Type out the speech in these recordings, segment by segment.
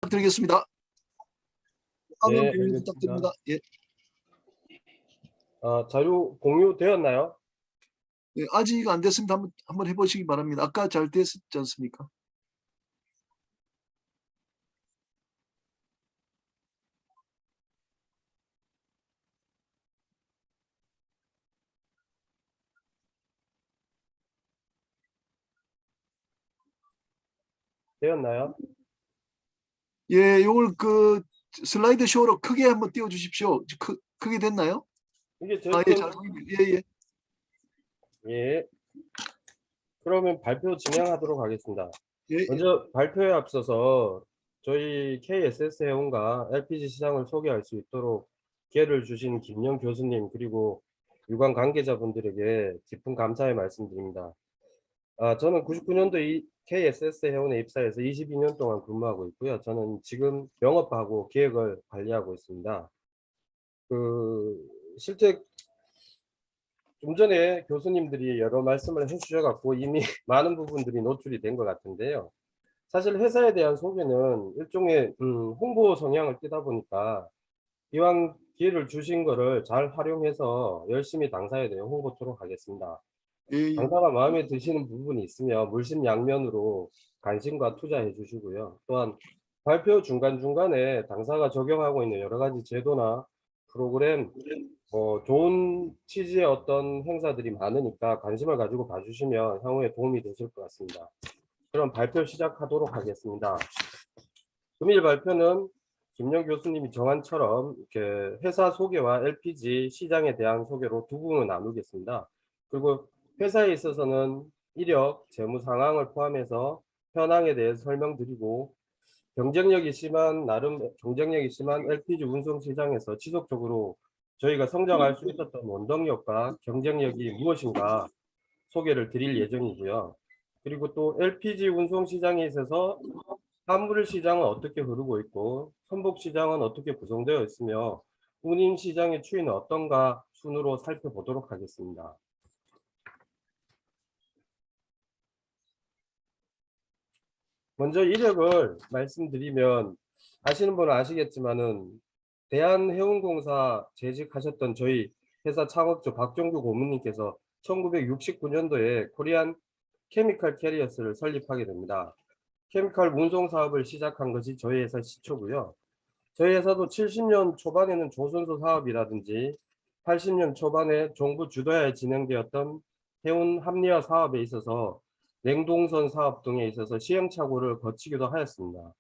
부탁드리겠습니다. 화면 네, 공유 알겠습니다. 부탁드립니다. 예. 자료 공유되었나요? 예, 아직 안 됐습니다. 한번 해보시기 바랍니다. 아까 잘 됐지 않습니까? 되었나요? 예, 요걸 그 슬라이드 쇼로 크게 한번 띄워 주십시오. 크게 됐나요? 이게 아, 예, 잘 제품, 보입니다. 예, 예. 예. 그러면 발표 진행하도록 하겠습니다. 예, 예. 먼저 발표에 앞서서 저희 KSS 해운과 LPG 시장을 소개할 수 있도록 기회를 주신 김영 교수님 그리고 유관 관계자분들에게 깊은 감사의 말씀드립니다. 저는 99년도 이 KSS 해운에 입사해서 22년 동안 근무하고 있고요. 저는 지금 영업하고 기획을 관리하고 있습니다. 실제 좀 전에 교수님들이 여러 말씀을 해주셔갖고 이미 많은 부분들이 노출이 된 것 같은데요. 사실 회사에 대한 소개는 일종의 홍보 성향을 띠다 보니까 이왕 기회를 주신 거를 잘 활용해서 열심히 당사에 대해 홍보토록 하겠습니다. 예, 예. 당사가 마음에 드시는 부분이 있으면 물심양면으로 관심과 투자해 주시고요. 또한 발표 중간중간에 당사가 적용하고 있는 여러 가지 제도나 프로그램, 좋은 취지의 어떤 행사들이 많으니까 관심을 가지고 봐주시면 향후에 도움이 되실 것 같습니다. 그럼 발표 시작하도록 하겠습니다. 금일 발표는 김영 교수님이 정한처럼 이렇게 회사 소개와 LPG 시장에 대한 소개로 두 부분을 나누겠습니다. 그리고 회사에 있어서는 이력, 재무 상황을 포함해서 현황에 대해 설명드리고 나름 경쟁력이 심한 LPG 운송 시장에서 지속적으로 저희가 성장할 수 있었던 원동력과 경쟁력이 무엇인가 소개를 드릴 예정이고요. 그리고 또 LPG 운송 시장에 있어서 화물 시장은 어떻게 흐르고 있고 선복 시장은 어떻게 구성되어 있으며 운임 시장의 추이는 어떤가 순으로 살펴보도록 하겠습니다. 먼저 이력을 말씀드리면 아시는 분은 아시겠지만은 대한해운공사 재직하셨던 저희 회사 창업주 박종규 고문님께서 1969년도에 코리안 케미컬 캐리어스를 설립하게 됩니다. 케미컬 운송 사업을 시작한 것이 저희 회사 시초고요. 저희 회사도 70년 초반에는 조선소 사업이라든지 80년 초반에 정부 주도하에 진행되었던 해운 합리화 사업에 있어서 냉동선 사업 등에 있어서 시행착오를 거치기도 하였습니다.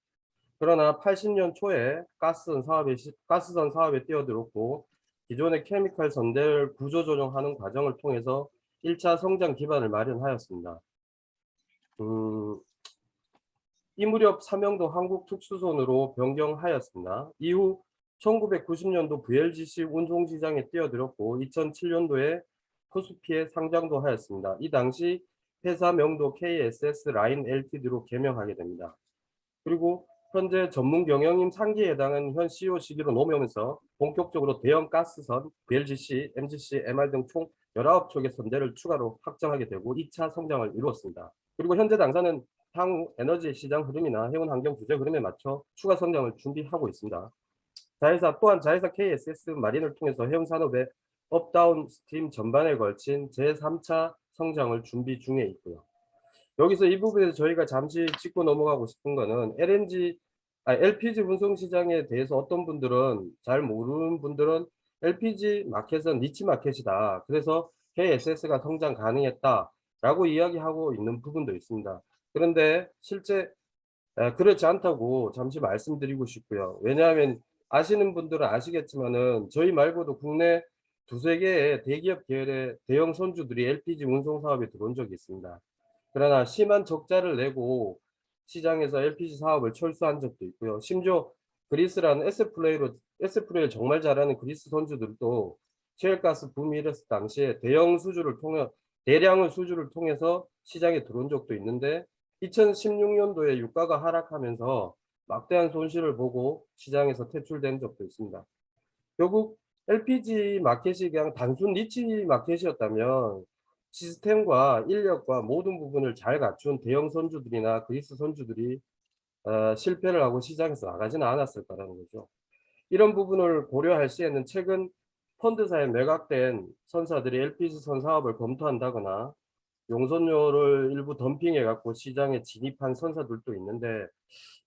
그러나 80년 초에 가스선 사업에 뛰어들었고 기존의 케미컬 선대를 구조조정하는 과정을 통해서 1차 성장 기반을 마련하였습니다. 이 무렵 사명도 한국특수선으로 변경하였습니다. 이후 1990년도 VLGC 운송시장에 뛰어들었고 2007년도에 코스피에 상장도 하였습니다. 이 당시 회사 명도 KSS 라인 LTD로 개명하게 됩니다. 그리고 현재 전문 경영인 3기에 해당하는 현 CEO 시기로 넘어오면서 본격적으로 대형 가스선, VLGC, MGC, MR 등 총 19척의 선대를 추가로 확장하게 되고 2차 성장을 이루었습니다. 그리고 현재 당사는 향후 에너지 시장 흐름이나 해운 환경 규제 흐름에 맞춰 추가 성장을 준비하고 있습니다. 자회사 KSS 마린을 통해서 해운 산업의 업다운 스트림 전반에 걸친 제3차 성장을 준비 중에 있고요. 여기서 이 부분에서 저희가 잠시 짚고 넘어가고 싶은 거는 LPG 운송 시장에 대해서 어떤 분들은 잘 모르는 분들은 LPG 마켓은 니치 마켓이다. 그래서 KSS가 성장 가능했다라고 이야기하고 있는 부분도 있습니다. 그런데 실제 그렇지 않다고 잠시 말씀드리고 싶고요. 왜냐하면 아시는 분들은 아시겠지만은 저희 말고도 국내 두세 개의 대기업 계열의 대형 선주들이 LPG 운송 사업에 들어온 적이 있습니다. 그러나 심한 적자를 내고 시장에서 LPG 사업을 철수한 적도 있고요. 심지어 그리스라는 S플레이를 정말 잘하는 그리스 선주들도 셰일가스 붐이 일었을 당시에 대량의 수주를 통해서 시장에 들어온 적도 있는데 2016년도에 유가가 하락하면서 막대한 손실을 보고 시장에서 퇴출된 적도 있습니다. 결국 LPG 마켓이 그냥 단순 니치 마켓이었다면 시스템과 인력과 모든 부분을 잘 갖춘 대형 선주들이나 그리스 선주들이 실패를 하고 시장에서 나가지는 않았을 거라는 거죠. 이런 부분을 고려할 시에는 최근 펀드사에 매각된 선사들이 LPG선 사업을 검토한다거나 용선료를 일부 덤핑해 갖고 시장에 진입한 선사들도 있는데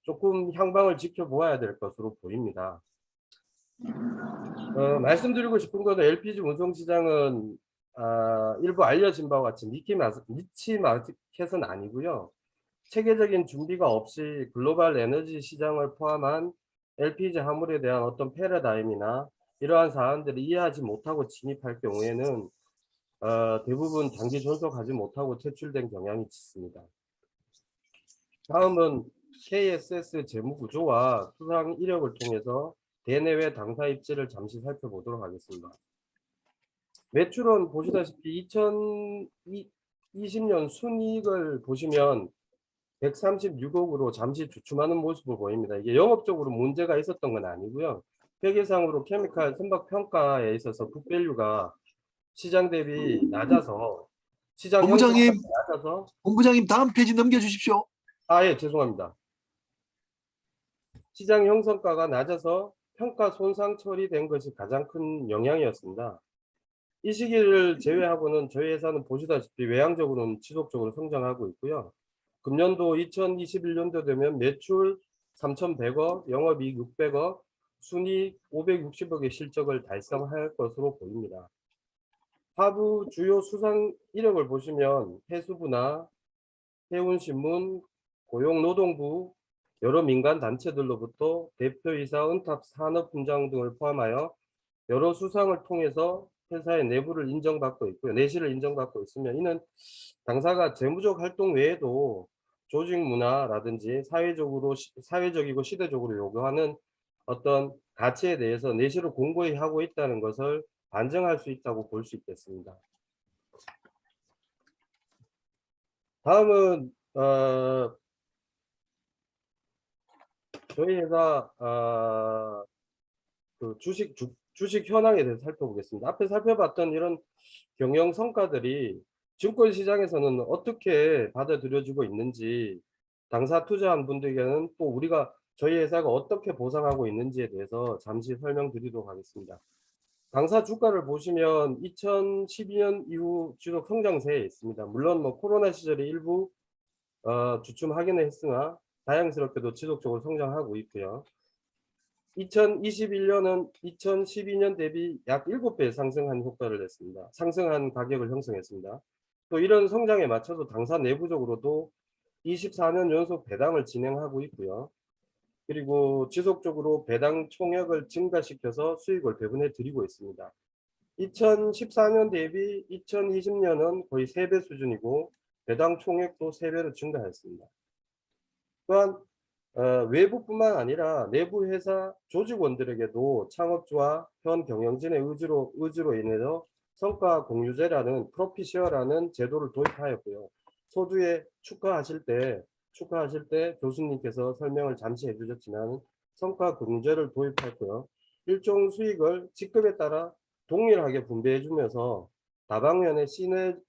조금 향방을 지켜보아야 될 것으로 보입니다. 말씀드리고 싶은 것은 LPG 운송 시장은 일부 알려진 바와 같이 니치 마켓은 아니고요. 체계적인 준비가 없이 글로벌 에너지 시장을 포함한 LPG 화물에 대한 어떤 패러다임이나 이러한 사안들을 이해하지 못하고 진입할 경우에는 대부분 장기 존속하지 못하고 퇴출된 경향이 짙습니다. 다음은 KSS 재무 구조와 수상 이력을 통해서 대내외 당사 입지를 잠시 살펴보도록 하겠습니다. 매출은 보시다시피 2020년 순이익을 보시면 136억으로 잠시 주춤하는 모습을 보입니다. 이게 영업적으로 문제가 있었던 건 아니고요. 회계상으로 케미칼 선박 평가에 있어서 북밸류가 시장 대비 낮아서 시장 형성가가 본부장님, 낮아서 본부장님 다음 페이지 넘겨주십시오. 예, 죄송합니다. 시장 형성가가 낮아서 평가 손상 처리된 것이 가장 큰 영향이었습니다. 이 시기를 제외하고는 저희 회사는 보시다시피 외향적으로는 지속적으로 성장하고 있고요. 금년도 2021년도 되면 매출 3,100억, 영업이익 600억, 순이익 560억의 실적을 달성할 것으로 보입니다. 하부 주요 수상 이력을 보시면 해수부나 해운신문, 고용노동부, 여러 민간 단체들로부터 대표이사, 은탑, 산업훈장 등을 포함하여 여러 수상을 통해서 회사의 내부를 인정받고 있고요. 내실을 인정받고 있으며 이는 당사가 재무적 활동 외에도 조직 문화라든지 사회적이고 시대적으로 요구하는 어떤 가치에 대해서 내실을 공고히 하고 있다는 것을 반증할 수 있다고 볼 수 있겠습니다. 다음은 저희 회사 그 주식 현황에 대해서 살펴보겠습니다. 앞에 살펴봤던 이런 경영 성과들이 증권 시장에서는 어떻게 받아들여지고 있는지, 당사 투자한 분들에게는 또 우리가 저희 회사가 어떻게 보상하고 있는지에 대해서 잠시 설명드리도록 하겠습니다. 당사 주가를 보시면 2012년 이후 지속 성장세에 있습니다. 물론 뭐 코로나 시절에 일부 주춤하기는 했으나 다행스럽게도 지속적으로 성장하고 있고요. 2021년은 2012년 대비 약 7배 상승한 효과를 냈습니다. 상승한 가격을 형성했습니다. 또 이런 성장에 맞춰서 당사 내부적으로도 24년 연속 배당을 진행하고 있고요. 그리고 지속적으로 배당 총액을 증가시켜서 수익을 배분해 드리고 있습니다. 2014년 대비 2020년은 거의 3배 수준이고 배당 총액도 3배로 증가했습니다. 또한 외부뿐만 아니라 내부 회사 조직원들에게도 창업주와 현 경영진의 의지로 인해서 성과 공유제라는 프로피시어라는 제도를 도입하였고요. 소주에 축하하실 때 교수님께서 설명을 잠시 해주셨지만 성과 공유제를 도입했고요. 일정 수익을 직급에 따라 동일하게 분배해 주면서 다방면의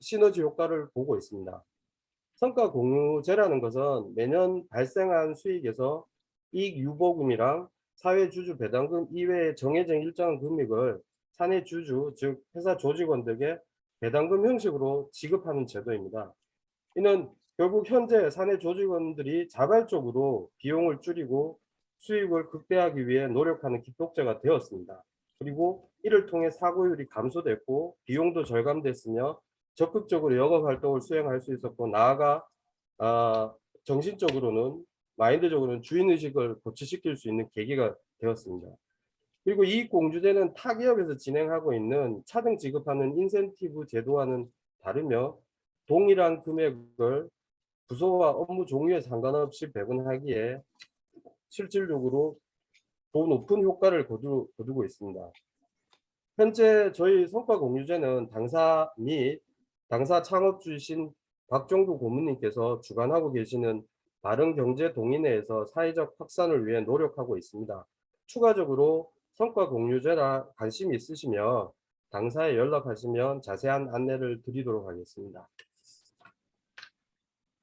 시너지 효과를 보고 있습니다. 성과 공유제라는 것은 매년 발생한 수익에서 이익 유보금이랑 사회주주 배당금 이외에 정해진 일정 금액을 사내 주주, 즉 회사 조직원들에게 배당금 형식으로 지급하는 제도입니다. 이는 결국 현재 사내 조직원들이 자발적으로 비용을 줄이고 수익을 극대화하기 위해 노력하는 기폭제가 되었습니다. 그리고 이를 통해 사고율이 감소됐고 비용도 절감됐으며 적극적으로 영업 활동을 수행할 수 있었고, 나아가 정신적으로는 마인드적으로는 주인의식을 고취시킬 수 있는 계기가 되었습니다. 그리고 이익공유제는 타 기업에서 진행하고 있는 차등 지급하는 인센티브 제도와는 다르며 동일한 금액을 부서와 업무 종류에 상관없이 배분하기에 실질적으로 더 높은 효과를 거두고 있습니다. 현재 저희 성과 공유제는 당사 및 당사 창업주이신 박종두 고문님께서 주관하고 계시는 바른경제 동인회에서 사회적 확산을 위해 노력하고 있습니다. 추가적으로 성과 공유제라 관심이 있으시면 당사에 연락하시면 자세한 안내를 드리도록 하겠습니다.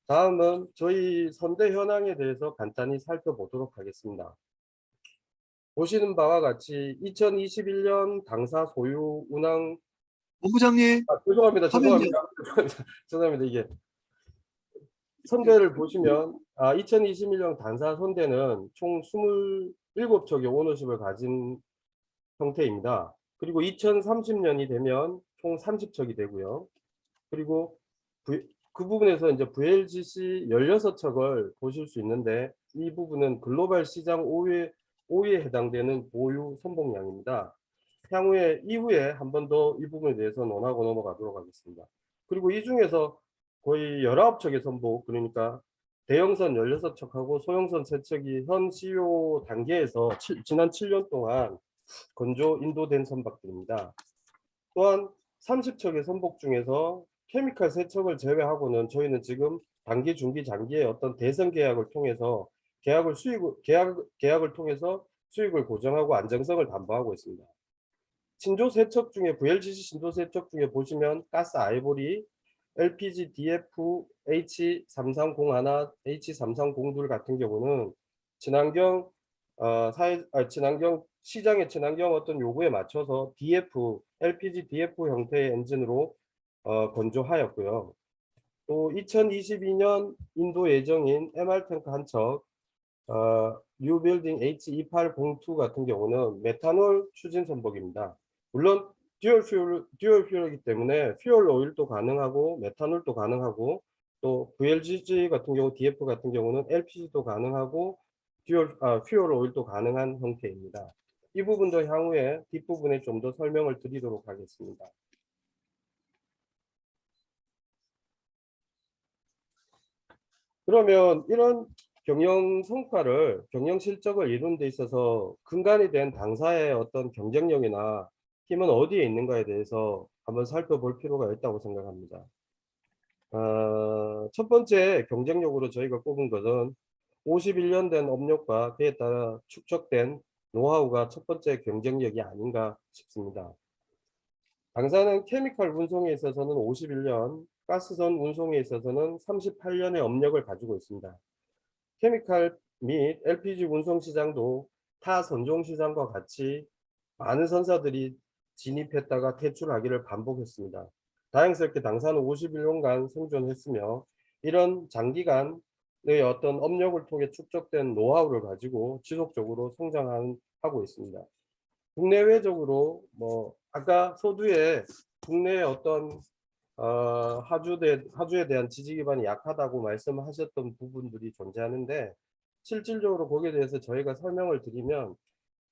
다음은 저희 선대 현황에 대해서 간단히 살펴보도록 하겠습니다. 보시는 바와 같이 2021년 당사 소유 운항 본부장님, 죄송합니다. 화면 좀, 죄송합니다. 이게 선대를 보시면 2021년 당사 선대는 총 27척의 오너십을 가진 형태입니다. 그리고 2030년이 되면 총 30척이 되고요. 그리고 그 부분에서 이제 VLGC 16척을 보실 수 있는데 이 부분은 글로벌 시장 5위에 해당되는 보유 선봉량입니다. 향후에 이후에 한 번 더 이 부분에 대해서 논하고 넘어가도록 하겠습니다. 그리고 이 중에서 거의 19척의 선복, 그러니까 대형선 16척하고 소형선 3척이 현 CU 단계에서 지난 7년 동안 건조 인도된 선박들입니다. 또한 30척의 선복 중에서 케미칼 3척을 제외하고는 저희는 지금 단기, 중기, 장기의 어떤 대선 계약을 통해서 계약을 통해서 수익을 고정하고 안정성을 담보하고 있습니다. 신조 3척 중에 VLGC 신조 3척 중에 보시면 가스 아이보리, LPG DF H3301, H3302 같은 경우는 친환경 친환경 시장의 친환경 어떤 요구에 맞춰서 DF, LPG DF 형태의 엔진으로 건조하였고요. 또 2022년 인도 예정인 MR 탱크 한 척, 뉴빌딩 H2802 같은 경우는 메탄올 추진 선박입니다. 물론 듀얼 퓨얼이기 때문에 퓨얼 오일도 가능하고 메탄올도 가능하고 또 VLGC 같은 경우 DF 같은 경우는 LPG도 가능하고 퓨얼 오일도 가능한 형태입니다. 이 부분도 향후에 뒷부분에 좀 더 설명을 드리도록 하겠습니다. 그러면 이런 경영 성과를, 경영 실적을 이루는 데 있어서 근간이 된 당사의 어떤 경쟁력이나 힘은 어디에 있는가에 대해서 한번 살펴볼 필요가 있다고 생각합니다. 첫 번째 경쟁력으로 저희가 꼽은 것은 51년 된 업력과 그에 따라 축적된 노하우가 첫 번째 경쟁력이 아닌가 싶습니다. 당사는 케미칼 운송에 있어서는 51년, 가스선 운송에 있어서는 38년의 업력을 가지고 있습니다. 케미칼 및 LPG 운송 시장도 타 선종 시장과 같이 많은 선사들이 진입했다가 퇴출하기를 반복했습니다. 다행스럽게 당사는 51년간 생존했으며 이런 장기간의 어떤 업력을 통해 축적된 노하우를 가지고 지속적으로 성장하고 있습니다. 국내외적으로 아까 서두에 국내의 어떤 하주에 대한 지지 기반이 약하다고 말씀하셨던 부분들이 존재하는데 실질적으로 거기에 대해서 저희가 설명을 드리면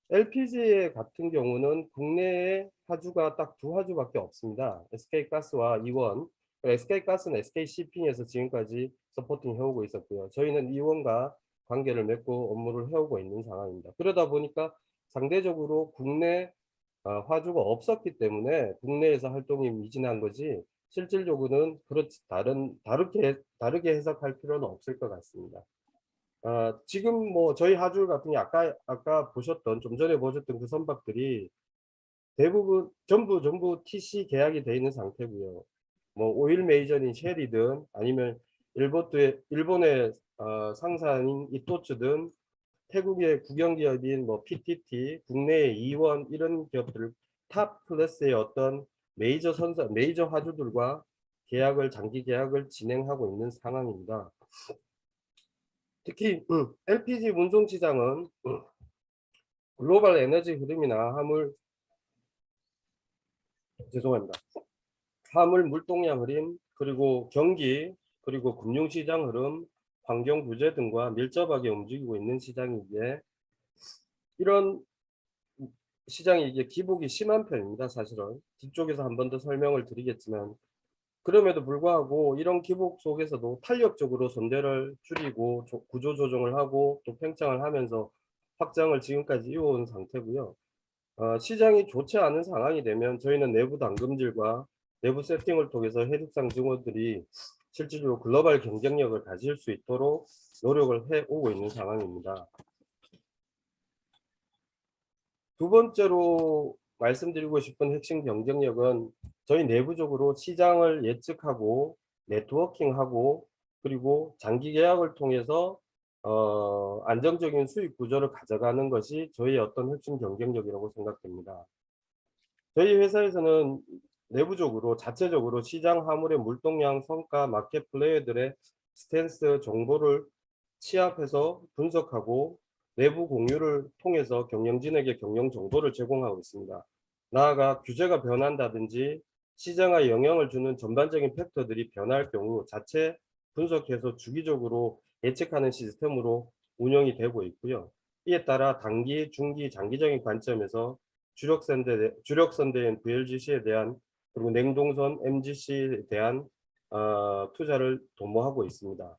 LPG 같은 경우는 국내에 하주가 딱 두 하주밖에 없습니다. SK가스와 이원. SK가스는 SK시핑에서 지금까지 서포팅 해오고 있었고요. 저희는 이원과 관계를 맺고 업무를 해오고 있는 상황입니다. 그러다 보니까 상대적으로 국내 화주가 없었기 때문에 국내에서 활동이 미진한 거지 실질적으로는 그렇지 다르게 해석할 필요는 없을 것 같습니다. 지금 저희 하주 같은 게 아까 보셨던 좀 전에 보셨던 그 선박들이 대부분 전부 TC 계약이 되어 있는 상태고요. 오일 메이저인 쉘이든 아니면 일본의 상사인 이토츠든 태국의 국영기업인 PTT, 국내의 이원 이런 기업들 탑 클래스의 어떤 메이저 하주들과 장기 계약을 진행하고 있는 상황입니다. 특히 LPG 운송 시장은 글로벌 에너지 흐름이나 화물 물동량 흐름, 그리고 경기, 그리고 금융시장 흐름, 환경 부재 등과 밀접하게 움직이고 있는 시장이기에 이런 시장이 이게 기복이 심한 편입니다. 사실은 뒤쪽에서 한 번 더 설명을 드리겠지만 그럼에도 불구하고 이런 기복 속에서도 탄력적으로 선대를 줄이고 구조 조정을 하고 또 팽창을 하면서 확장을 지금까지 이어온 상태고요. 시장이 좋지 않은 상황이 되면 저희는 내부 당금질과 내부 세팅을 통해서 해륙상 증원들이 실질적으로 글로벌 경쟁력을 가질 수 있도록 노력을 해오고 있는 상황입니다. 두 번째로 말씀드리고 싶은 핵심 경쟁력은 저희 내부적으로 시장을 예측하고 네트워킹하고 그리고 장기 계약을 통해서 안정적인 수익 구조를 가져가는 것이 저희의 어떤 핵심 경쟁력이라고 생각됩니다. 저희 회사에서는 내부적으로 자체적으로 시장 화물의 물동량, 성과, 마켓 플레이어들의 스탠스 정보를 취합해서 분석하고 내부 공유를 통해서 경영진에게 경영 정보를 제공하고 있습니다. 나아가 규제가 변한다든지 시장에 영향을 주는 전반적인 팩터들이 변할 경우 자체 분석해서 주기적으로 예측하는 시스템으로 운영이 되고 있고요. 이에 따라 단기, 중기, 장기적인 관점에서 주력선대인 VLGC에 대한 그리고 냉동선 MGC에 대한 투자를 도모하고 있습니다.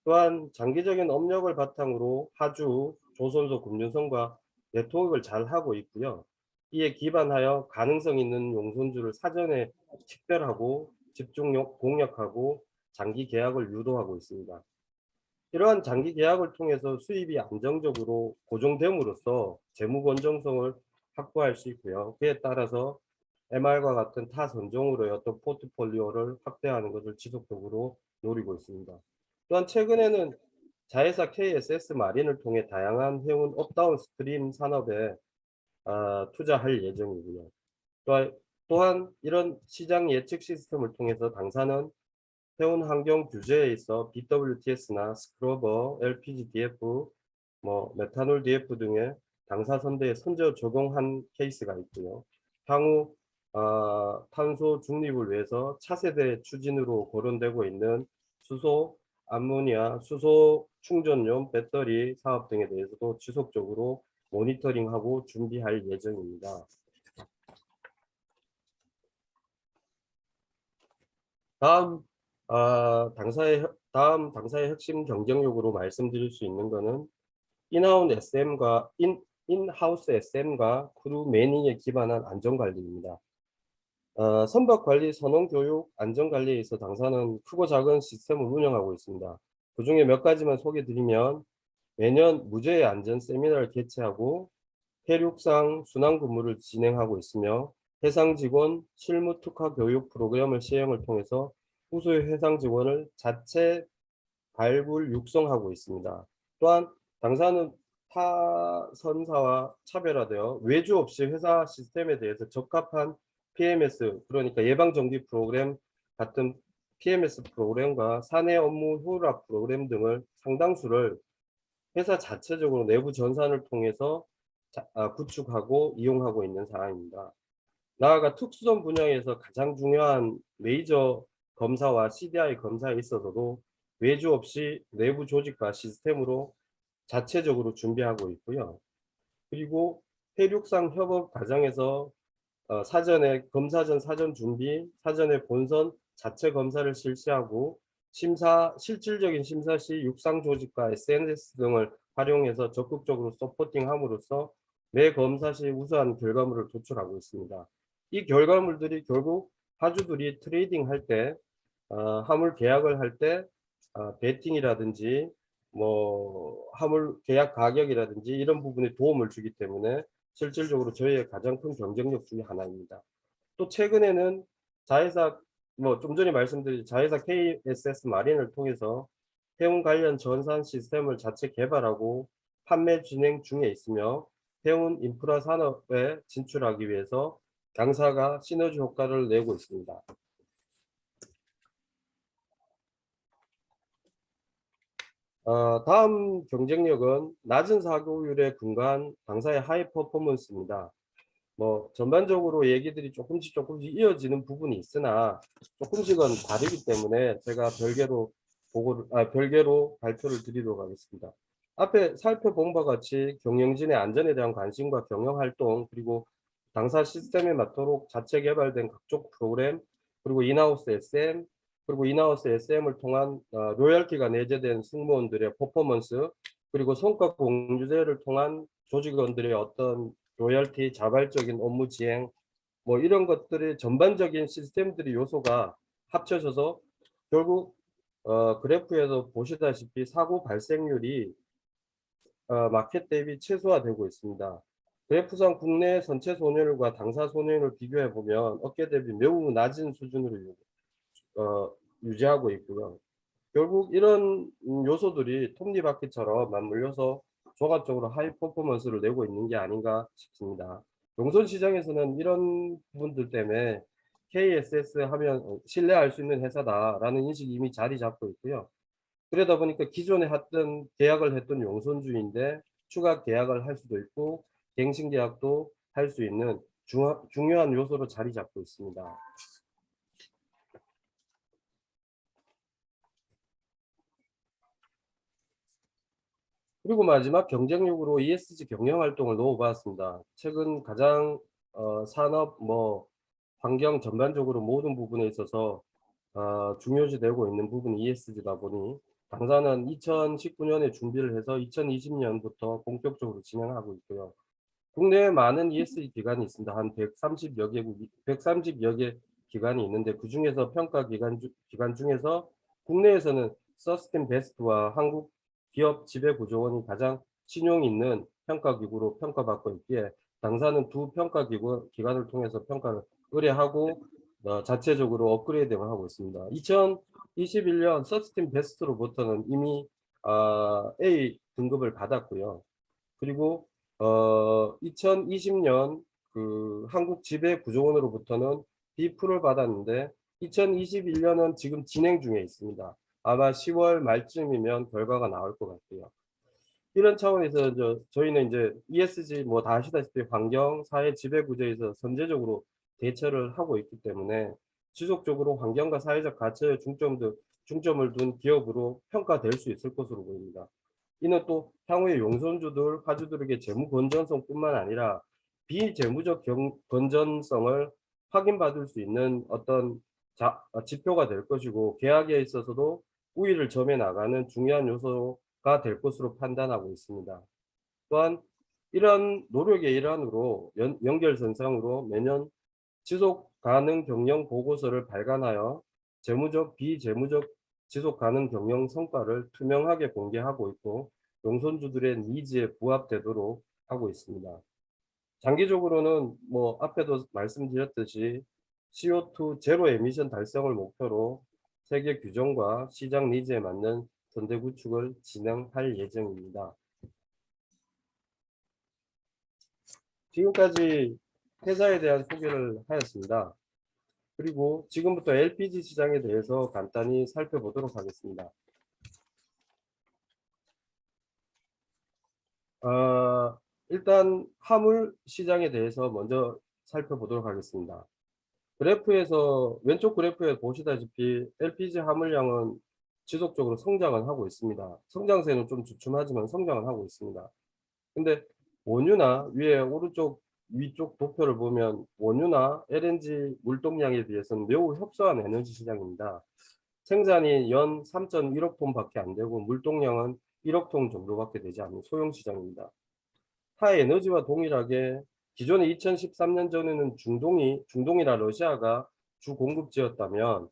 또한 장기적인 업력을 바탕으로 하주, 조선소, 금융선과 네트워크를 잘 하고 있고요. 이에 기반하여 가능성 있는 용선주를 사전에 식별하고 집중력 공략하고 장기 계약을 유도하고 있습니다. 이러한 장기 계약을 통해서 수입이 안정적으로 고정됨으로써 재무 건전성을 확보할 수 있고요. 그에 따라서 MR과 같은 타 선종으로의 어떤 포트폴리오를 확대하는 것을 지속적으로 노리고 있습니다. 또한 최근에는 자회사 KSS 마린을 통해 다양한 해운 업다운 스트림 산업에 투자할 예정이고요. 또한 이런 시장 예측 시스템을 통해서 당사는 해운 환경 규제에 있어 BWTS나 스크러버, LPG DF, 메탄올 DF 등의 당사 선대에 선제 적용한 케이스가 있고요. 향후 탄소 중립을 위해서 차세대 추진으로 거론되고 있는 수소, 암모니아, 수소 충전용 배터리 사업 등에 대해서도 지속적으로 모니터링하고 준비할 예정입니다. 다음 당사의 핵심 경쟁력으로 말씀드릴 수 있는 것은 인하우스 SM과 크루 매닝에 기반한 안전관리입니다. 선박관리, 선원교육, 안전관리에 있어 당사는 크고 작은 시스템을 운영하고 있습니다. 그 중에 몇 가지만 소개드리면 매년 무죄의 안전 세미나를 개최하고 해륙상 순환 근무를 진행하고 있으며 해상 직원 실무 특화 교육 프로그램을 시행을 통해서 후소의 해상 직원을 자체 발굴 육성하고 있습니다. 또한 당사는 타 선사와 차별화되어 외주 없이 회사 시스템에 대해서 적합한 PMS, 그러니까 예방정비 프로그램 같은 PMS 프로그램과 사내 업무 효율화 프로그램 등을 상당수를 회사 자체적으로 내부 전산을 통해서 구축하고 이용하고 있는 사항입니다. 나아가 특수전 분야에서 가장 중요한 메이저 검사와 CDI 검사에 있어서도 외주 없이 내부 조직과 시스템으로 자체적으로 준비하고 있고요. 그리고 해륙상 협업 과정에서 사전에 검사전 사전 준비, 사전에 본선 자체 검사를 실시하고 실질적인 심사 시 육상 조직과 SNS 등을 활용해서 적극적으로 서포팅함으로써 매 검사 시 우수한 결과물을 도출하고 있습니다. 이 결과물들이 결국 하주들이 트레이딩 할 때, 화물 계약을 할 때, 베팅이라든지 화물 계약 가격이라든지 이런 부분에 도움을 주기 때문에 실질적으로 저희의 가장 큰 경쟁력 중에 하나입니다. 또 최근에는 자회사 좀 전에 말씀드린 자회사 KSS 마린을 통해서 해운 관련 전산 시스템을 자체 개발하고 판매 진행 중에 있으며 해운 인프라 산업에 진출하기 위해서 당사가 시너지 효과를 내고 있습니다. 다음 경쟁력은 낮은 사고율에 근거한 당사의 하이 퍼포먼스입니다. 전반적으로 얘기들이 조금씩 이어지는 부분이 있으나 조금씩은 다르기 때문에 제가 별개로 발표를 드리도록 하겠습니다. 앞에 살펴본 바와 같이 경영진의 안전에 대한 관심과 경영활동, 그리고 당사 시스템에 맞도록 자체 개발된 각종 프로그램, 그리고 인하우스 SM, 그리고 인하우스 SM을 통한 로열티가 내재된 승무원들의 퍼포먼스, 그리고 성과 공유제를 통한 조직원들의 어떤 로열티, 자발적인 업무 지행, 이런 것들의 전반적인 시스템들의 요소가 합쳐져서 결국 그래프에서 보시다시피 사고 발생률이 마켓 대비 최소화되고 있습니다. 그래프상 국내 전체 손해율과 당사 손해율을 비교해 보면 어깨 대비 매우 낮은 수준으로 유지하고 있고요. 결국 이런 요소들이 톱니바퀴처럼 맞물려서 종합적으로 하이 퍼포먼스를 내고 있는 게 아닌가 싶습니다. 용선 시장에서는 이런 부분들 때문에 KSS 하면 신뢰할 수 있는 회사다라는 인식이 이미 자리 잡고 있고요. 그러다 보니까 기존에 했던 계약을 했던 용선주인데 추가 계약을 할 수도 있고 갱신 계약도 할 수 있는 중요한 요소로 자리 잡고 있습니다. 그리고 마지막 경쟁력으로 ESG 경영 활동을 넣어봤습니다. 최근 가장 산업 환경 전반적으로 모든 부분에 있어서 중요시 되고 있는 부분이 ESG다 보니 당사는 2019년에 준비를 해서 2020년부터 본격적으로 진행하고 있고요. 국내에 많은 ESG 기관이 있습니다. 한 130여 개국, 130여 개 기관이 있는데 그중에서 평가 기관 중에서 국내에서는 서스틴 베스트와 한국 기업 지배구조원이 가장 신용 있는 평가 기구로 평가받고 있기에 당사는 두 평가 기관을 통해서 평가를 의뢰하고 자체적으로 업그레이딩을 하고 있습니다. 2021년 서스틴 베스트로부터는 이미 A 등급을 받았고요. 그리고 2020년 그 한국 지배구조원으로부터는 B프를 받았는데 2021년은 지금 진행 중에 있습니다. 아마 10월 말쯤이면 결과가 나올 것 같고요. 이런 차원에서 저희는 이제 ESG 다 아시다시피 환경, 사회, 지배 구조에서 선제적으로 대처를 하고 있기 때문에 지속적으로 환경과 사회적 가치에 중점을 둔 기업으로 평가될 수 있을 것으로 보입니다. 이는 또 향후에 용선주들, 화주들에게 재무 건전성뿐만 아니라 비재무적 건전성을 확인받을 수 있는 어떤 지표가 될 것이고 계약에 있어서도 우위를 점해 나가는 중요한 요소가 될 것으로 판단하고 있습니다. 또한 이런 노력의 일환으로 연결선상으로 매년 지속 가능 경영 보고서를 발간하여 재무적, 비재무적 지속 가능 경영 성과를 투명하게 공개하고 있고 용선주들의 니즈에 부합되도록 하고 있습니다. 장기적으로는 앞에도 말씀드렸듯이 CO2 제로 에미션 달성을 목표로 세계 규정과 시장 니즈에 맞는 선대 구축을 진행할 예정입니다. 지금까지 회사에 대한 소개를 하였습니다. 그리고 지금부터 LPG 시장에 대해서 간단히 살펴보도록 하겠습니다. 일단 화물 시장에 대해서 먼저 살펴보도록 하겠습니다. 그래프에서 왼쪽 그래프에 보시다시피 LPG 화물량은 지속적으로 성장을 하고 있습니다. 성장세는 좀 주춤하지만 성장을 하고 있습니다. 근데 원유나 오른쪽 위쪽 도표를 보면 원유나 LNG 물동량에 비해서는 매우 협소한 에너지 시장입니다. 생산이 연 3.1억 톤밖에 안 되고 물동량은 1억 톤 정도밖에 되지 않는 소형 시장입니다. 타 에너지와 동일하게 기존에 2013년 전에는 중동이나 러시아가 주 공급지였다면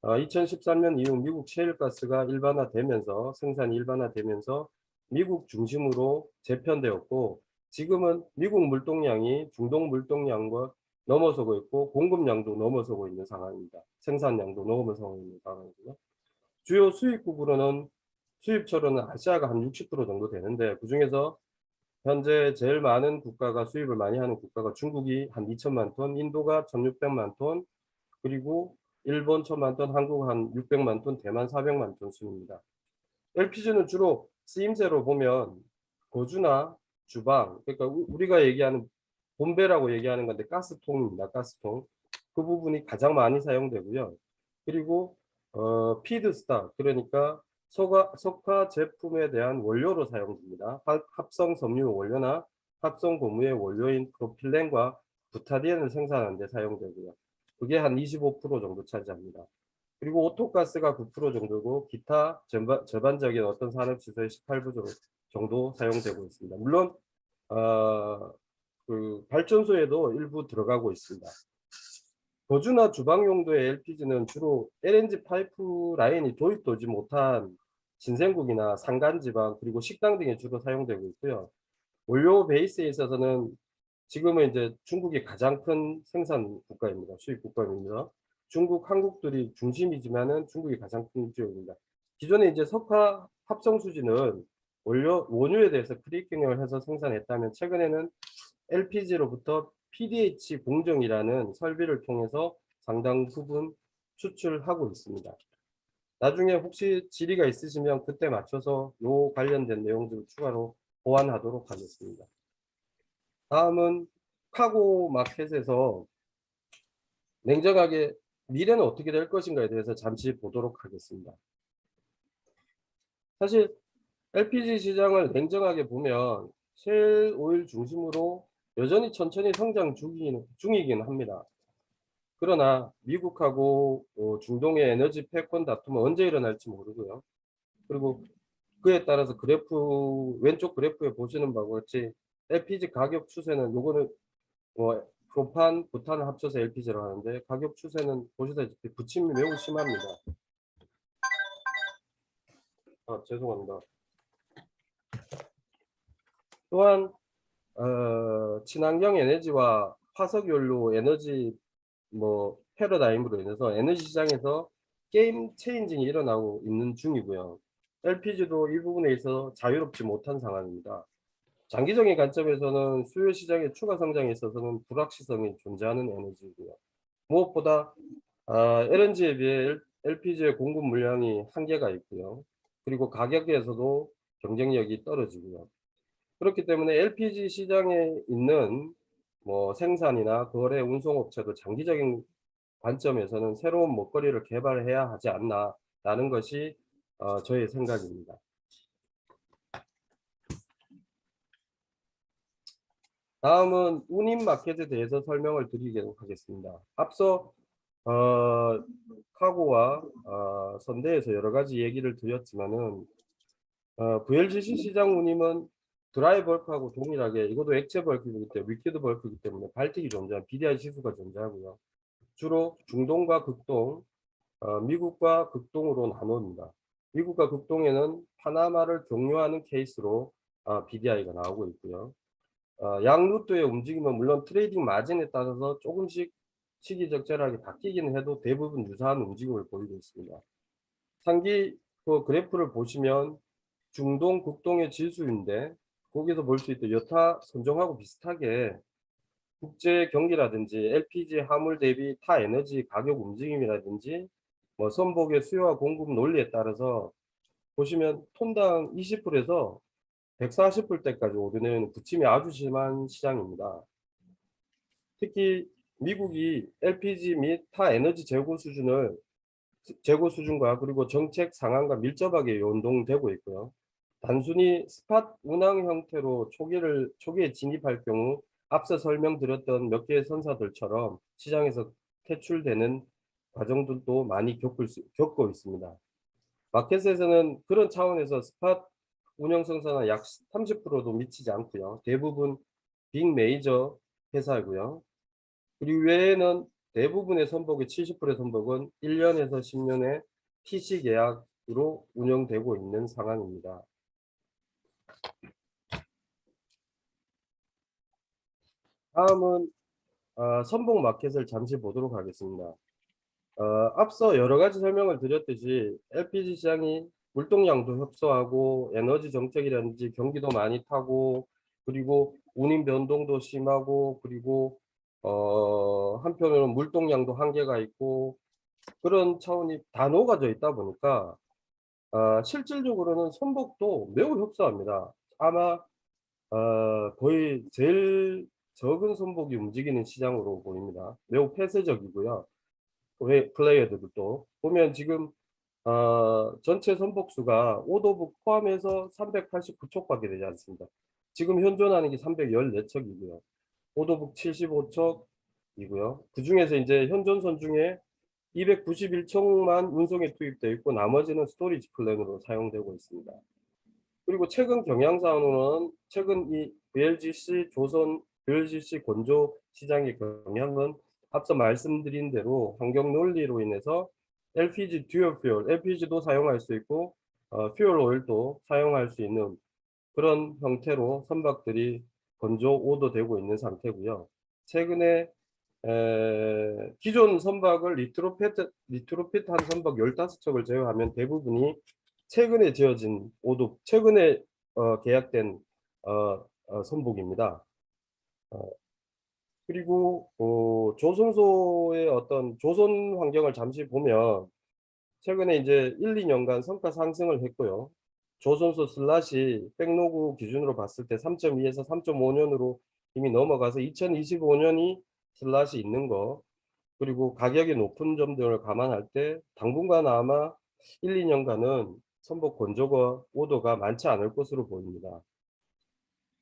2013년 이후 미국 셰일가스가 일반화되면서 생산이 일반화되면서 미국 중심으로 재편되었고 지금은 미국 물동량이 중동 물동량과 넘어서고 있고 공급량도 넘어서고 있는 상황입니다. 생산량도 넘어서고 있는 상황이고요. 주요 수입국으로는 수입처로는 아시아가 한 60% 정도 되는데 그중에서 현재 제일 많은 국가가 수입을 많이 하는 국가가 중국이 한 2천만 톤, 인도가 1,600만 톤, 그리고 일본 1,000만 톤, 한국 한 600만 톤, 대만 400만 톤 수입니다. LPG는 주로 쓰임새로 보면 거주나 주방, 그러니까 우리가 얘기하는 본배라고 얘기하는 건데 가스통입니다. 가스통. 그 부분이 가장 많이 사용되고요. 그리고 피드스타, 그러니까 석화 제품에 대한 원료로 사용됩니다. 합성 섬유 원료나 합성 고무의 원료인 프로필렌과 부타디엔을 생산하는 데 사용되고요. 그게 한 25% 정도 차지합니다. 그리고 오토가스가 9% 정도고 기타 전반적인 어떤 산업시설의 18% 정도 사용되고 있습니다. 물론 그 발전소에도 일부 들어가고 있습니다. 거주나 주방 용도의 LPG는 주로 LNG 파이프라인이 도입되지 못한 신생국이나 산간지방 그리고 식당 등에 주로 사용되고 있고요. 원료 베이스에 있어서는 지금은 이제 중국이 가장 큰 생산 국가입니다. 수입 국가입니다. 중국, 한국들이 중심이지만은 중국이 가장 큰 지역입니다. 기존에 이제 석화 합성 수지는 원유에 대해서 크래킹을 해서 생산했다면 최근에는 LPG로부터 PDH 공정이라는 설비를 통해서 상당 부분 수출하고 있습니다. 나중에 혹시 질의가 있으시면 그때 맞춰서 요 관련된 내용들을 추가로 보완하도록 하겠습니다. 다음은 카고 마켓에서 냉정하게 미래는 어떻게 될 것인가에 대해서 잠시 보도록 하겠습니다. 사실 LPG 시장을 냉정하게 보면 셰일 오일 중심으로 여전히 천천히 성장 중이긴 합니다. 그러나 미국하고 중동의 에너지 패권 다툼은 언제 일어날지 모르고요. 그리고 그에 따라서 왼쪽 그래프에 보시는 바와 같이 LPG 가격 추세는 요거는 프로판, 부탄을 합쳐서 LPG라고 하는데 가격 추세는 보시다시피 부침이 매우 심합니다. 죄송합니다. 또한 친환경 에너지와 화석연료 에너지 패러다임으로 인해서 에너지 시장에서 게임 체인징이 일어나고 있는 중이고요. LPG도 이 부분에 있어서 자유롭지 못한 상황입니다. 장기적인 관점에서는 수요 시장의 추가 성장에 있어서는 불확실성이 존재하는 에너지이고요. 무엇보다 LNG에 비해 LPG의 공급 물량이 한계가 있고요. 그리고 가격에서도 경쟁력이 떨어지고요. 그렇기 때문에 LPG 시장에 있는 생산이나 거래 운송업체도 장기적인 관점에서는 새로운 먹거리를 개발해야 하지 않나라는 것이 저의 생각입니다. 다음은 운임 마켓에 대해서 설명을 드리도록 하겠습니다. 앞서 카고와 선대에서 여러 가지 얘기를 드렸지만은 VLGC 시장 운임은 드라이 벌크하고 동일하게 이것도 액체 벌크이기 때문에 리퀴드 벌크이기 때문에 발틱이 존재하는 BDI 지수가 존재하고요. 주로 중동과 극동, 미국과 극동으로 나눕니다. 미국과 극동에는 파나마를 경유하는 케이스로 BDI가 나오고 있고요. 양 루트의 움직임은 물론 트레이딩 마진에 따라서 조금씩 시기적절하게 바뀌기는 해도 대부분 유사한 움직임을 보이고 있습니다. 상기 그 그래프를 보시면 중동, 극동의 지수인데 거기서 볼 수 있듯 여타 선종하고 비슷하게 국제 경기라든지 LPG 화물 대비 타 에너지 가격 움직임이라든지 선복의 수요와 공급 논리에 따라서 보시면 톤당 20불에서 140불 때까지 오르는 부침이 아주 심한 시장입니다. 특히 미국이 LPG 및 타 에너지 재고 수준과 그리고 정책 상황과 밀접하게 연동되고 있고요. 단순히 스팟 운항 형태로 초기에 진입할 경우 앞서 설명드렸던 몇 개의 선사들처럼 시장에서 퇴출되는 과정들도 많이 겪고 있습니다. 마켓에서는 그런 차원에서 스팟 운영 성사는 약 30%도 미치지 않고요. 대부분 빅 메이저 회사이고요. 그리고 외에는 대부분의 선복의 70%의 선복은 1년에서 10년의 TC 계약으로 운영되고 있는 상황입니다. 다음은 선복 마켓을 잠시 보도록 하겠습니다. 앞서 여러 가지 설명을 드렸듯이 LPG 시장이 물동량도 협소하고 에너지 정책이라든지 경기도 많이 타고 그리고 운임 변동도 심하고 그리고 한편으로는 물동량도 한계가 있고 그런 차원이 다 녹아져 있다 보니까 실질적으로는 선복도 매우 협소합니다. 아마 거의 제일 적은 선복이 움직이는 시장으로 보입니다. 매우 폐쇄적이고요. 플레이어들도 보면 지금 전체 선복수가 오도북 포함해서 389척밖에 되지 않습니다. 지금 현존하는 게 314척이고요. 오도북 75척이고요. 그 중에서 이제 현존선 중에 291척만 운송에 투입되어 있고 나머지는 스토리지 플랜으로 사용되고 있습니다. 그리고 최근 경향상으로는 최근 이 VLGC 조선 VLGC 건조 시장의 경향은 앞서 말씀드린 대로 환경 논리로 인해서 LPG 듀얼 퓨얼, LPG도 사용할 수 있고 퓨얼 오일도 사용할 수 있는 그런 형태로 선박들이 건조 오도되고 있는 상태고요. 최근에 기존 선박을 리트로핏한 선박 15척을 제외하면 대부분이 최근에 지어진 최근에 계약된 선복입니다. 그리고 조선소의 어떤 조선 환경을 잠시 보면 최근에 이제 1-2년간 성과 상승을 했고요. 조선소 슬롯이 백로구 기준으로 봤을 때 3.2에서 3.5년으로 이미 넘어가서 2025년이 슬롯이 있는 거, 그리고 가격이 높은 점 등을 감안할 때 당분간 아마 1-2년간은 선복 건조가 오더가 많지 않을 것으로 보입니다.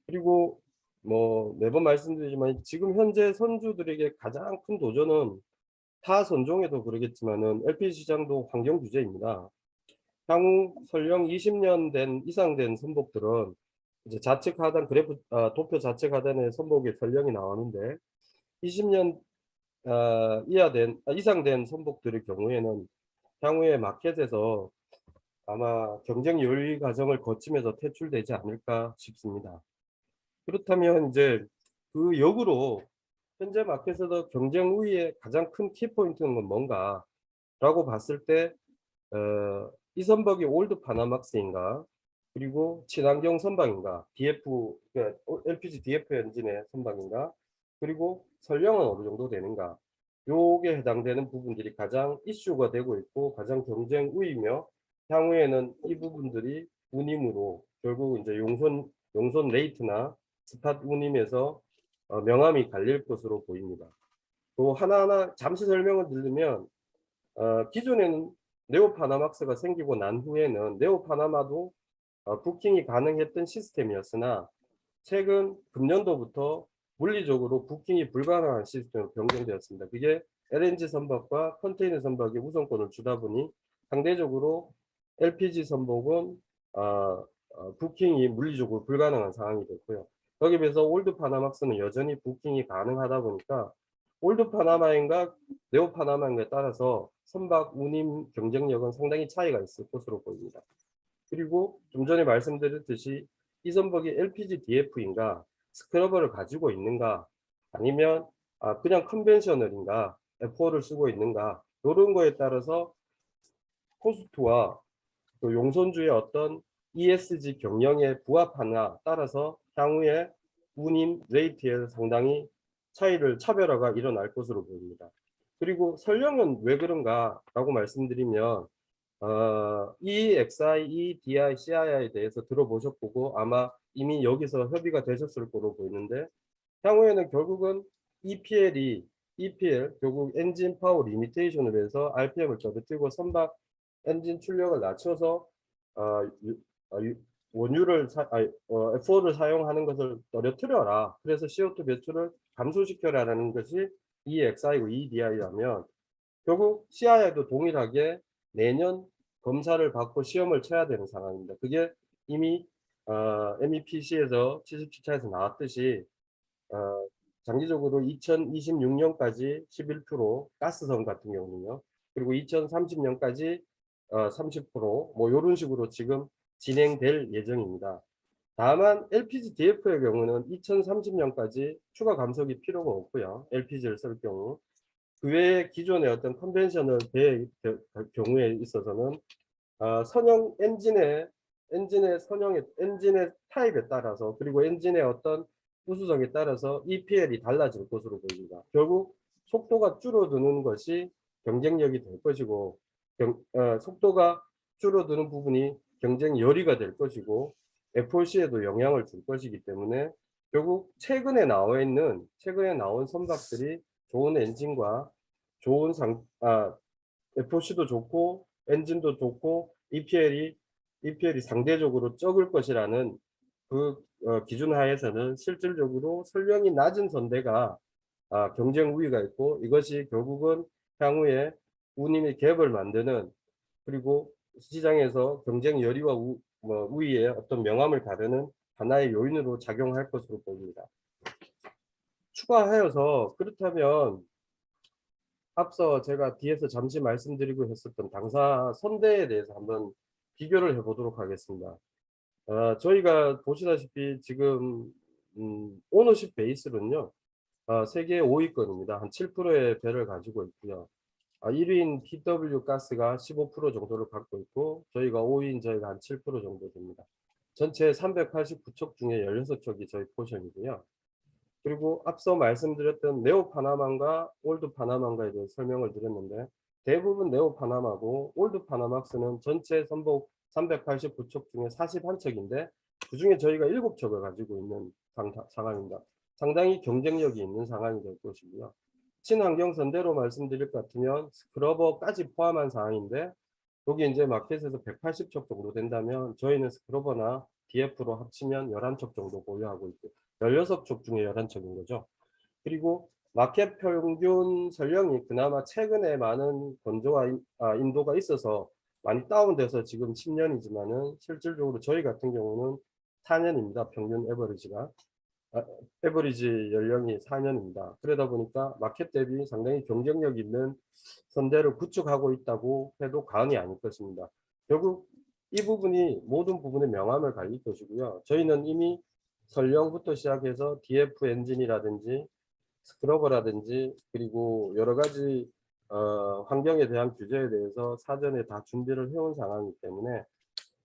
그리고 뭐 매번 말씀드리지만 지금 현재 선주들에게 가장 큰 도전은 타 선종에도 그러겠지만은 LPG 시장도 환경 규제입니다. 향후 설령 20년 이상 된 선복들은 이제 좌측 하단 도표 좌측 하단에 선복의 설령이 나오는데 20년 이상 된 선복들의 경우에는 향후에 마켓에서 아마 경쟁 요리 과정을 거치면서 퇴출되지 않을까 싶습니다. 그렇다면 이제 그 역으로 현재 마켓에서 경쟁 우위의 가장 큰 키포인트는 뭔가라고 봤을 때 이 선박이 올드 파나막스인가, 그리고 친환경 선박인가, 그러니까 LPG DF 엔진의 선박인가, 그리고 선령은 어느 정도 되는가, 요게 해당되는 부분들이 가장 이슈가 되고 있고 가장 경쟁 우위며, 향후에는 이 부분들이 운임으로 결국 이제 용선 레이트나 스팟 운임에서 명암이 갈릴 것으로 보입니다. 또 하나하나 잠시 설명을 드리면 기존에는 네오 파나막스가 생기고 난 후에는 네오 파나마도 부킹이 가능했던 시스템이었으나 최근 금년도부터 물리적으로 부킹이 불가능한 시스템으로 변경되었습니다. 그게 LNG 선박과 컨테이너 선박에 우선권을 주다 보니 상대적으로 LPG 선박은 부킹이 물리적으로 불가능한 상황이 됐고요. 거기에 비해서 올드 파나막스는 여전히 부킹이 가능하다 보니까 올드 파나마인가 네오 파나마인가에 따라서 선박 운임 경쟁력은 상당히 차이가 있을 것으로 보입니다. 그리고 좀 전에 말씀드렸듯이 이 선박이 LPG DF인가 스크러버를 가지고 있는가, 아니면 그냥 컨벤셔널인가 F4를 쓰고 있는가, 이런 거에 따라서 코스트와 또 용선주의 어떤 ESG 경영에 부합하나 따라서 향후에 운임 레이트에 상당히 차별화가 일어날 것으로 보입니다. 그리고 설령은 왜 그런가라고 말씀드리면 EXI, EDI, CII에 대해서 들어보셨고 아마 이미 여기서 협의가 되셨을 거로 보이는데, 향후에는 결국은 EPL 결국 엔진 파워 리미테이션을 해서 RPM을 떨어뜨리고 선박 엔진 출력을 낮춰서 어, 유- 어, 유- 원유를 F4를 사용하는 것을 떨어뜨려라. 그래서 CO2 배출을 감소시켜라라는 것이 EXI고 EDI라면, 결국 CII도 동일하게 내년 검사를 받고 시험을 쳐야 되는 상황입니다. 그게 이미 MEPC에서 77차에서 나왔듯이 장기적으로 2026년까지 11% 가스선 같은 경우는요. 그리고 2030년까지 30%뭐 이런 식으로 지금 진행될 예정입니다. 다만 LPG DF의 경우는 2030년까지 추가 감속이 필요가 없고요. LPG를 쓸 경우. 그 외에 기존의 어떤 컨벤셔널 배의 경우에 있어서는 선형 엔진의 타입에 따라서, 그리고 엔진의 어떤 우수성에 따라서 EPL이 달라질 것으로 보입니다. 결국 속도가 줄어드는 것이 경쟁력이 될 것이고, 속도가 줄어드는 부분이 경쟁 열의가 될 것이고, FOC에도 영향을 줄 것이기 때문에 결국 최근에 나온 선박들이 좋은 엔진과 좋은 FOC도 좋고 엔진도 좋고 EPL이 상대적으로 적을 것이라는 그 기준 하에서는 실질적으로 선령이 낮은 선대가 경쟁 우위가 있고, 이것이 결국은 향후에 운임의 갭을 만드는, 그리고 시장에서 경쟁 열의와 우위의 어떤 명암을 가르는 하나의 요인으로 작용할 것으로 보입니다. 추가하여서 그렇다면 앞서 제가 뒤에서 잠시 말씀드리고 했었던 당사 선대에 대해서 한번 비교를 해보도록 하겠습니다. 저희가 보시다시피 지금 오너십 베이스는요, 세계 5위권입니다. 한 7%의 배를 가지고 있고요. 1위인 TW 가스가 15% 정도를 갖고 있고 저희가 5위인 저희가 한 7% 정도 됩니다. 전체 389척 중에 16척이 저희 포션이고요. 그리고 앞서 말씀드렸던 네오 파나마과 올드 파나마에 대해 설명을 드렸는데 대부분 네오 파나마고 올드 파나막스는 전체 선복 389척 중에 41척인데 그중에 저희가 7척을 가지고 있는 상황입니다. 상당히 경쟁력이 있는 상황이 될 것이고요. 친환경 선대로 말씀드릴 것 같으면 스크러버까지 포함한 상황인데 여기 이제 마켓에서 180척 정도 된다면 저희는 스크러버나 DF로 합치면 11척 정도 보유하고 있고 16척 중에 11척인 거죠. 그리고 마켓 평균 전령이 그나마 최근에 많은 건조와 인도가 있어서 많이 다운돼서 지금 10년이지만은 실질적으로 저희 같은 경우는 4년입니다. 평균 에버리지가. 에버리지 연령이 4년입니다. 그러다 보니까 마켓 대비 상당히 경쟁력 있는 선대를 구축하고 있다고 해도 과언이 아닐 것입니다. 결국 이 부분이 모든 부분의 명암을 갈릴 것이고요. 저희는 이미 설령부터 시작해서 DF 엔진이라든지 스크러버라든지 그리고 여러 가지 환경에 대한 규제에 대해서 사전에 다 준비를 해온 상황이기 때문에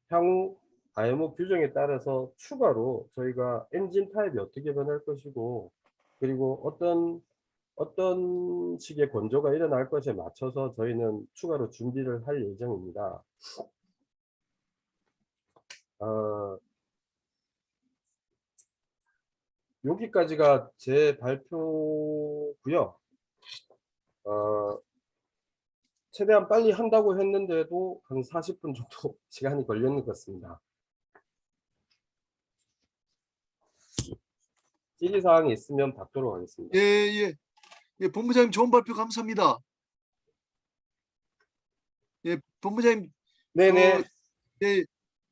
향후 IMO 규정에 따라서 추가로 저희가 엔진 타입이 어떻게 변할 것이고 그리고 어떤 식의 건조가 일어날 것에 맞춰서 저희는 추가로 준비를 할 예정입니다. 여기까지가 제 발표고요. 최대한 빨리 한다고 했는데도 한 40분 정도 시간이 걸렸는 것 같습니다. 질의사항이 있으면 받도록 하겠습니다. 예, 본부장님 좋은 발표 감사합니다. 예, 본부장님 네네. 예,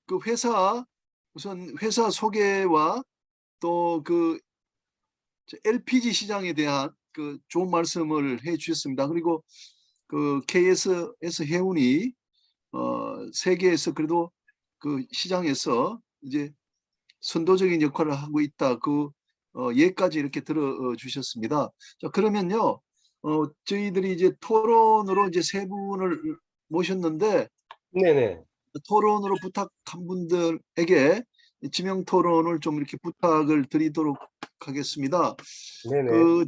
그 회사 우선 회사 소개와 또 그 LPG 시장에 대한 그 좋은 말씀을 해주셨습니다. 그리고 그 KSS 해운이 세계에서 그래도 그 시장에서 이제 선도적인 역할을 하고 있다. 그 예까지 이렇게 들어주셨습니다. 자, 그러면요, 저희들이 이제 토론으로 이제 세 분을 모셨는데 네네. 토론으로 부탁한 분들에게 지명 토론을 좀 이렇게 부탁을 드리도록 하겠습니다. 네네. 그